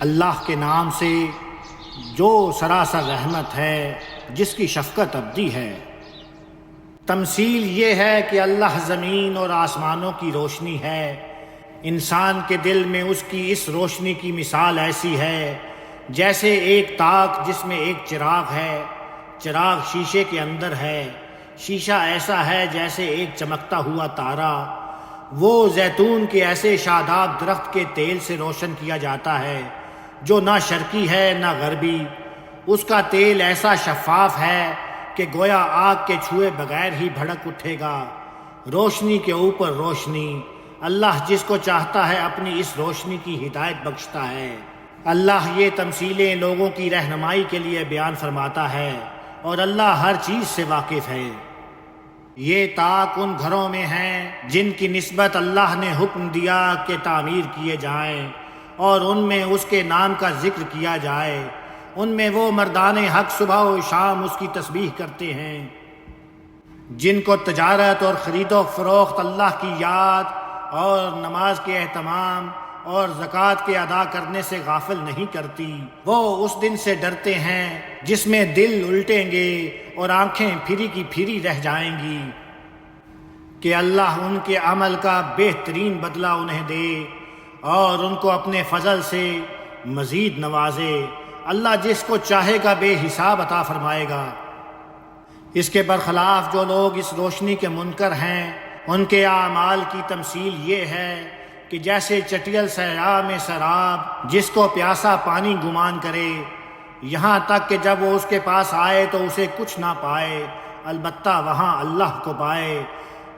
اللہ کے نام سے جو سراسر رحمت ہے، جس کی شفقت ابدی ہے۔ تمثیل یہ ہے کہ اللہ زمین اور آسمانوں کی روشنی ہے۔ انسان کے دل میں اس کی اس روشنی کی مثال ایسی ہے جیسے ایک تاک جس میں ایک چراغ ہے۔ چراغ شیشے کے اندر ہے۔ شیشہ ایسا ہے جیسے ایک چمکتا ہوا تارا۔ وہ زیتون کے ایسے شاداب درخت کے تیل سے روشن کیا جاتا ہے جو نہ شرقی ہے نہ غربی۔ اس کا تیل ایسا شفاف ہے کہ گویا آگ کے چھوئے بغیر ہی بھڑک اٹھے گا۔ روشنی کے اوپر روشنی۔ اللہ جس کو چاہتا ہے اپنی اس روشنی کی ہدایت بخشتا ہے۔ اللہ یہ تمثیلیں لوگوں کی رہنمائی کے لیے بیان فرماتا ہے، اور اللہ ہر چیز سے واقف ہے۔ یہ طاق ان گھروں میں ہیں جن کی نسبت اللہ نے حکم دیا کہ تعمیر کیے جائیں اور ان میں اس کے نام کا ذکر کیا جائے۔ ان میں وہ مردان حق صبح و شام اس کی تسبیح کرتے ہیں، جن کو تجارت اور خرید و فروخت اللہ کی یاد اور نماز کے اہتمام اور زکوٰۃ کے ادا کرنے سے غافل نہیں کرتی۔ وہ اس دن سے ڈرتے ہیں جس میں دل الٹیں گے اور آنکھیں پھری کی پھری رہ جائیں گی، کہ اللہ ان کے عمل کا بہترین بدلہ انہیں دے اور ان کو اپنے فضل سے مزید نوازے۔ اللہ جس کو چاہے گا بے حساب عطا فرمائے گا۔ اس کے برخلاف جو لوگ اس روشنی کے منکر ہیں، ان کے اعمال کی تمثیل یہ ہے کہ جیسے چٹیل صحرا میں سراب جس کو پیاسا پانی گمان کرے، یہاں تک کہ جب وہ اس کے پاس آئے تو اسے کچھ نہ پائے، البتہ وہاں اللہ کو پائے۔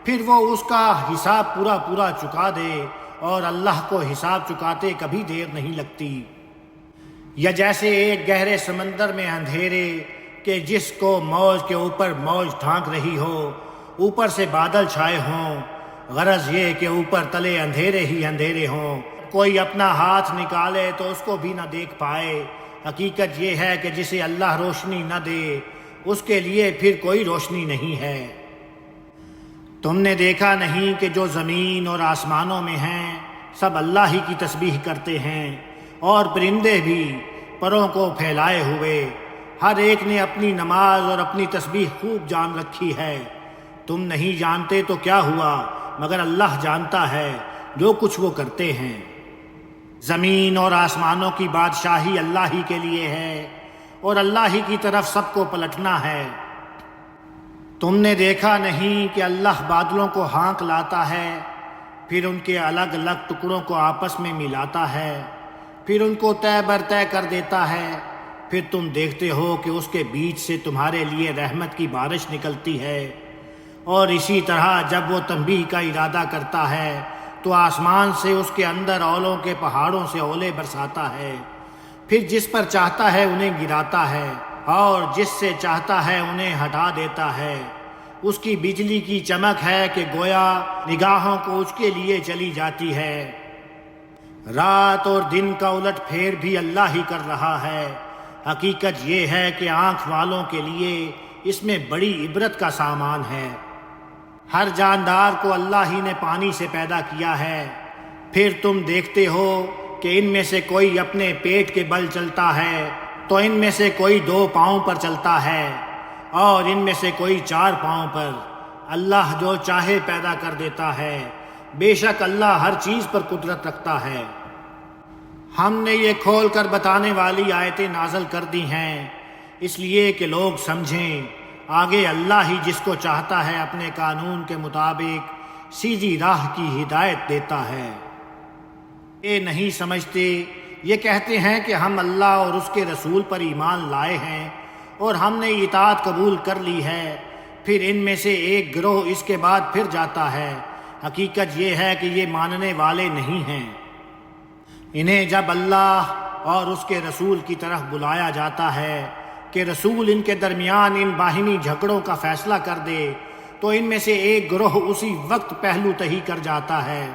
پھر وہ اس کا حساب پورا چکا دے، اور اللہ کو حساب چکاتے کبھی دیر نہیں لگتی۔ یا جیسے ایک گہرے سمندر میں اندھیرے کہ جس کو موج کے اوپر موج ڈھانک رہی ہو، اوپر سے بادل چھائے ہوں، غرض یہ کہ اوپر تلے اندھیرے ہی اندھیرے ہوں، کوئی اپنا ہاتھ نکالے تو اس کو بھی نہ دیکھ پائے۔ حقیقت یہ ہے کہ جسے اللہ روشنی نہ دے اس کے لیے پھر کوئی روشنی نہیں ہے۔ تم نے دیکھا نہیں کہ جو زمین اور آسمانوں میں ہیں سب اللہ ہی کی تسبیح کرتے ہیں، اور پرندے بھی پروں کو پھیلائے ہوئے، ہر ایک نے اپنی نماز اور اپنی تسبیح خوب جان رکھی ہے۔ تم نہیں جانتے تو کیا ہوا، مگر اللہ جانتا ہے جو کچھ وہ کرتے ہیں۔ زمین اور آسمانوں کی بادشاہی اللہ ہی کے لیے ہے، اور اللہ ہی کی طرف سب کو پلٹنا ہے۔ تم نے دیکھا نہیں کہ اللہ بادلوں کو ہانک لاتا ہے، پھر ان کے الگ الگ ٹکڑوں کو آپس میں ملاتا ہے، پھر ان کو طے بر طے کر دیتا ہے۔ پھر تم دیکھتے ہو کہ اس کے بیچ سے تمہارے لیے رحمت کی بارش نکلتی ہے، اور اسی طرح جب وہ تنبیہ کا ارادہ کرتا ہے تو آسمان سے اس کے اندر اولوں کے پہاڑوں سے اولے برساتا ہے، پھر جس پر چاہتا ہے انہیں گراتا ہے، اور جس سے چاہتا ہے انہیں ہٹا دیتا ہے۔ اس کی بجلی کی چمک ہے کہ گویا نگاہوں کو اس کے لیے چلی جاتی ہے۔ رات اور دن کا الٹ پھیر بھی اللہ ہی کر رہا ہے۔ حقیقت یہ ہے کہ آنکھ والوں کے لیے اس میں بڑی عبرت کا سامان ہے۔ ہر جاندار کو اللہ ہی نے پانی سے پیدا کیا ہے، پھر تم دیکھتے ہو کہ ان میں سے کوئی اپنے پیٹ کے بل چلتا ہے تو ان میں سے کوئی 2 پاؤں پر چلتا ہے، اور ان میں سے کوئی 4 پاؤں پر۔ اللہ جو چاہے پیدا کر دیتا ہے، بے شک اللہ ہر چیز پر قدرت رکھتا ہے۔ ہم نے یہ کھول کر بتانے والی آیتیں نازل کر دی ہیں اس لیے کہ لوگ سمجھیں۔ آگے اللہ ہی جس کو چاہتا ہے اپنے قانون کے مطابق سیدھی راہ کی ہدایت دیتا ہے۔ یہ نہیں سمجھتے، یہ کہتے ہیں کہ ہم اللہ اور اس کے رسول پر ایمان لائے ہیں اور ہم نے اطاعت قبول کر لی ہے، پھر ان میں سے ایک گروہ اس کے بعد پھر جاتا ہے۔ حقیقت یہ ہے کہ یہ ماننے والے نہیں ہیں۔ انہیں جب اللہ اور اس کے رسول کی طرف بلایا جاتا ہے کہ رسول ان کے درمیان ان باہمی جھگڑوں کا فیصلہ کر دے، تو ان میں سے ایک گروہ اسی وقت پہلو تہی کر جاتا ہے۔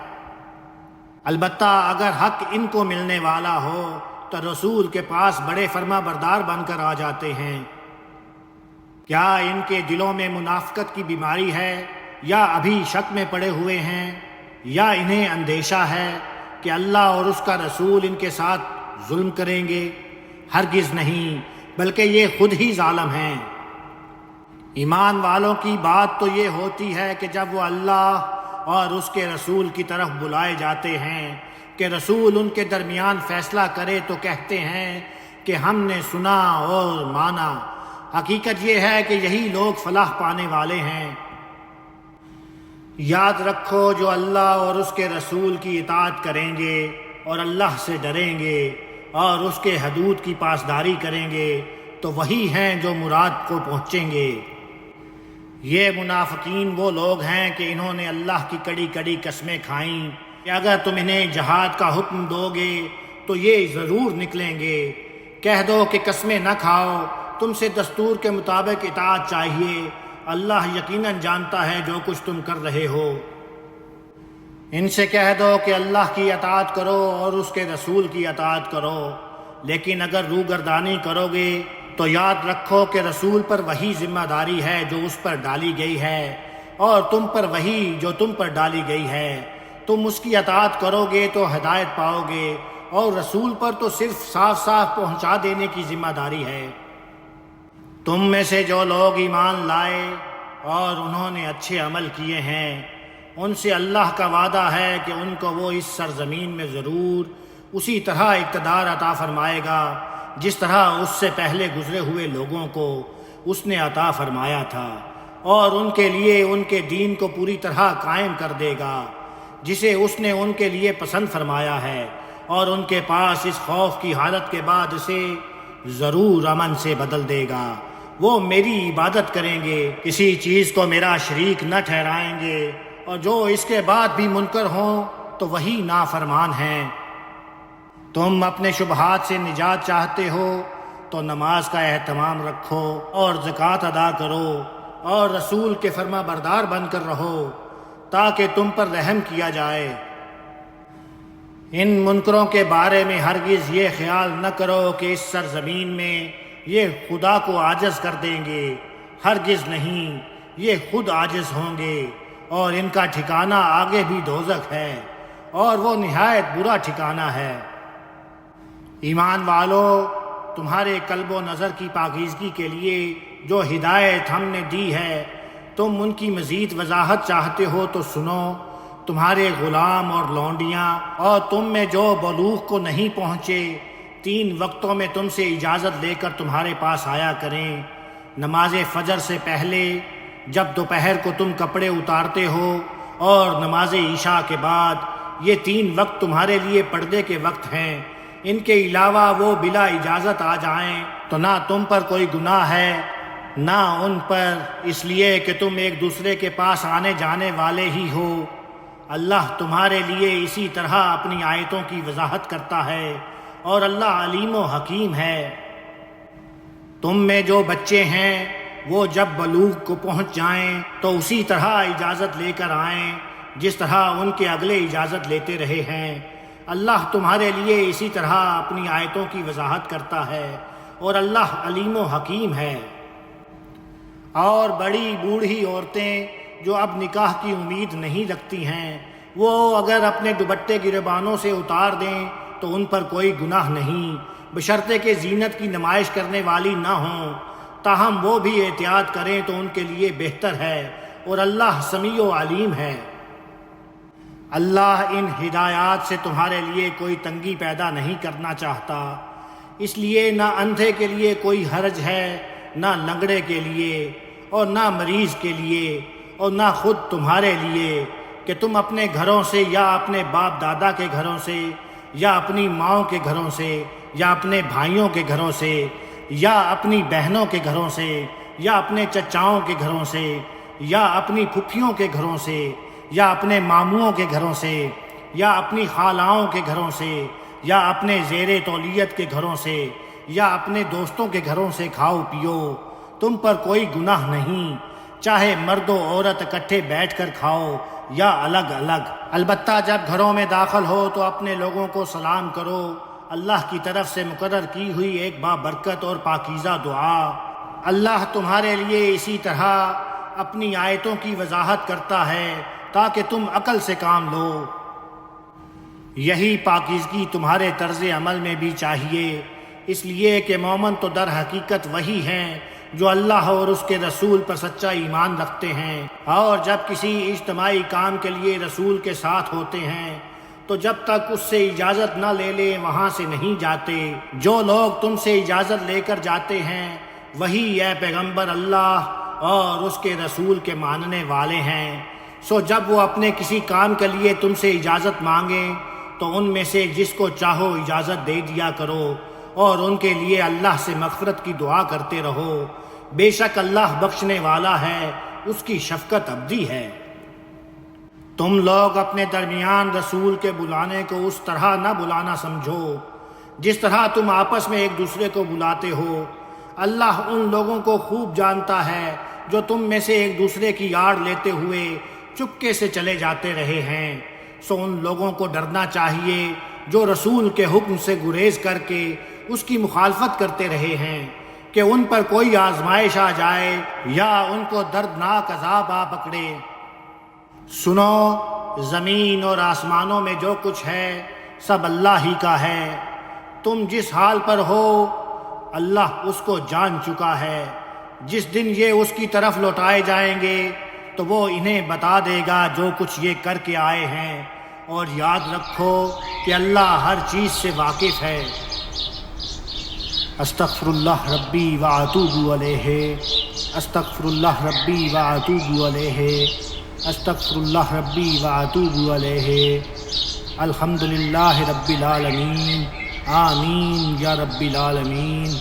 البتہ اگر حق ان کو ملنے والا ہو تو رسول کے پاس بڑے فرما بردار بن کر آ جاتے ہیں۔ کیا ان کے دلوں میں منافقت کی بیماری ہے، یا ابھی شک میں پڑے ہوئے ہیں، یا انہیں اندیشہ ہے کہ اللہ اور اس کا رسول ان کے ساتھ ظلم کریں گے؟ ہرگز نہیں، بلکہ یہ خود ہی ظالم ہیں۔ ایمان والوں کی بات تو یہ ہوتی ہے کہ جب وہ اللہ اور اس کے رسول کی طرف بلائے جاتے ہیں کہ رسول ان کے درمیان فیصلہ کرے تو کہتے ہیں کہ ہم نے سنا اور مانا۔ حقیقت یہ ہے کہ یہی لوگ فلاح پانے والے ہیں۔ یاد رکھو، جو اللہ اور اس کے رسول کی اطاعت کریں گے اور اللہ سے ڈریں گے اور اس کے حدود کی پاسداری کریں گے تو وہی ہیں جو مراد کو پہنچیں گے۔ یہ منافقین وہ لوگ ہیں کہ انہوں نے اللہ کی کڑی کڑی قسمیں کھائیں کہ اگر تم انہیں جہاد کا حکم دو گے تو یہ ضرور نکلیں گے۔ کہہ دو کہ قسمیں نہ کھاؤ، تم سے دستور کے مطابق اطاعت چاہیے، اللہ یقیناً جانتا ہے جو کچھ تم کر رہے ہو۔ ان سے کہہ دو کہ اللہ کی اطاعت کرو اور اس کے رسول کی اطاعت کرو، لیکن اگر روگردانی کرو گے تو یاد رکھو کہ رسول پر وہی ذمہ داری ہے جو اس پر ڈالی گئی ہے، اور تم پر وہی جو تم پر ڈالی گئی ہے۔ تم اس کی اطاعت کرو گے تو ہدایت پاؤ گے، اور رسول پر تو صرف صاف صاف پہنچا دینے کی ذمہ داری ہے۔ تم میں سے جو لوگ ایمان لائے اور انہوں نے اچھے عمل کیے ہیں، ان سے اللہ کا وعدہ ہے کہ ان کو وہ اس سرزمین میں ضرور اسی طرح اقتدار عطا فرمائے گا جس طرح اس سے پہلے گزرے ہوئے لوگوں کو اس نے عطا فرمایا تھا، اور ان کے لیے ان کے دین کو پوری طرح قائم کر دے گا جسے اس نے ان کے لیے پسند فرمایا ہے، اور ان کے پاس اس خوف کی حالت کے بعد اسے ضرور امن سے بدل دے گا۔ وہ میری عبادت کریں گے، کسی چیز کو میرا شریک نہ ٹھہرائیں گے، اور جو اس کے بعد بھی منکر ہوں تو وہی نافرمان ہیں۔ تم اپنے شبہات سے نجات چاہتے ہو تو نماز کا اہتمام رکھو اور زکوٰۃ ادا کرو، اور رسول کے فرما بردار بن کر رہو تاکہ تم پر رحم کیا جائے۔ ان منکروں کے بارے میں ہرگز یہ خیال نہ کرو کہ اس سرزمین میں یہ خدا کو عاجز کر دیں گے، ہرگز نہیں، یہ خود عاجز ہوں گے، اور ان کا ٹھکانہ آگے بھی دوزخ ہے، اور وہ نہایت برا ٹھکانہ ہے۔ ایمان والو، تمہارے قلب و نظر کی پاکیزگی کے لیے جو ہدایت ہم نے دی ہے، تم ان کی مزید وضاحت چاہتے ہو تو سنو۔ تمہارے غلام اور لونڈیاں اور تم میں جو بلوغ کو نہیں پہنچے 3 وقتوں میں تم سے اجازت لے کر تمہارے پاس آیا کریں، نماز فجر سے پہلے، جب دوپہر کو تم کپڑے اتارتے ہو، اور نماز عشاء کے بعد۔ یہ 3 وقت تمہارے لیے پردے کے وقت ہیں۔ ان کے علاوہ وہ بلا اجازت آ جائیں تو نہ تم پر کوئی گناہ ہے نہ ان پر، اس لیے کہ تم ایک دوسرے کے پاس آنے جانے والے ہی ہو۔ اللہ تمہارے لیے اسی طرح اپنی آیتوں کی وضاحت کرتا ہے، اور اللہ علیم و حکیم ہے۔ تم میں جو بچے ہیں وہ جب بلوغ کو پہنچ جائیں تو اسی طرح اجازت لے کر آئیں جس طرح ان کے اگلے اجازت لیتے رہے ہیں۔ اللہ تمہارے لیے اسی طرح اپنی آیتوں کی وضاحت کرتا ہے، اور اللہ علیم و حکیم ہے۔ اور بڑی بوڑھی عورتیں جو اب نکاح کی امید نہیں رکھتی ہیں، وہ اگر اپنے دوپٹے گریبانوں سے اتار دیں تو ان پر کوئی گناہ نہیں، بشرطے کہ زینت کی نمائش کرنے والی نہ ہوں۔ تاہم وہ بھی احتیاط کریں تو ان کے لیے بہتر ہے، اور اللہ سمیع و علیم ہے۔ اللہ ان ہدایات سے تمہارے لیے کوئی تنگی پیدا نہیں کرنا چاہتا، اس لیے نہ اندھے کے لیے کوئی حرج ہے، نہ لنگڑے کے لیے، اور نہ مریض کے لیے، اور نہ خود تمہارے لیے کہ تم اپنے گھروں سے یا اپنے باپ دادا کے گھروں سے یا اپنی ماؤں کے گھروں سے یا اپنے بھائیوں کے گھروں سے یا اپنی بہنوں کے گھروں سے یا اپنے چچاؤں کے گھروں سے یا اپنی پھپھیوں کے گھروں سے یا اپنے ماموؤں کے گھروں سے یا اپنی خالاؤں کے گھروں سے یا اپنے زیر تولیت کے گھروں سے یا اپنے دوستوں کے گھروں سے کھاؤ پیو، تم پر کوئی گناہ نہیں، چاہے مرد و عورت اکٹھے بیٹھ کر کھاؤ یا الگ الگ۔ البتہ جب گھروں میں داخل ہو تو اپنے لوگوں کو سلام کرو، اللہ کی طرف سے مقرر کی ہوئی ایک بابرکت اور پاکیزہ دعا۔ اللہ تمہارے لیے اسی طرح اپنی آیتوں کی وضاحت کرتا ہے تاکہ تم عقل سے کام لو۔ یہی پاکیزگی تمہارے طرز عمل میں بھی چاہیے، اس لیے کہ مومن تو در حقیقت وہی ہیں جو اللہ اور اس کے رسول پر سچا ایمان رکھتے ہیں، اور جب کسی اجتماعی کام کے لیے رسول کے ساتھ ہوتے ہیں تو جب تک اس سے اجازت نہ لے لیں وہاں سے نہیں جاتے۔ جو لوگ تم سے اجازت لے کر جاتے ہیں وہی اے پیغمبر اللہ اور اس کے رسول کے ماننے والے ہیں، سو جب وہ اپنے کسی کام کے لیے تم سے اجازت مانگیں تو ان میں سے جس کو چاہو اجازت دے دیا کرو، اور ان کے لیے اللہ سے مغفرت کی دعا کرتے رہو، بے شک اللہ بخشنے والا ہے، اس کی شفقت ابدی ہے۔ تم لوگ اپنے درمیان رسول کے بلانے کو اس طرح نہ بلانا سمجھو جس طرح تم آپس میں ایک دوسرے کو بلاتے ہو، اللہ ان لوگوں کو خوب جانتا ہے جو تم میں سے ایک دوسرے کی آڑ لیتے ہوئے چپکے سے چلے جاتے رہے ہیں، سو ان لوگوں کو ڈرنا چاہیے جو رسول کے حکم سے گریز کر کے اس کی مخالفت کرتے رہے ہیں کہ ان پر کوئی آزمائش آ جائے یا ان کو دردناک عذاب آ پکڑے۔ سنو، زمین اور آسمانوں میں جو کچھ ہے سب اللہ ہی کا ہے، تم جس حال پر ہو اللہ اس کو جان چکا ہے۔ جس دن یہ اس کی طرف لوٹائے جائیں گے تو وہ انہیں بتا دے گا جو کچھ یہ کر کے آئے ہیں، اور یاد رکھو کہ اللہ ہر چیز سے واقف ہے۔ استغفر اللہ ربی واتوب علیہ، استغفر اللہ ربی واتوب علیہ، استغفر اللہ ربی واتوب علیہ۔ الحمدللہ رب العالمین، آمین یا رب العالمین۔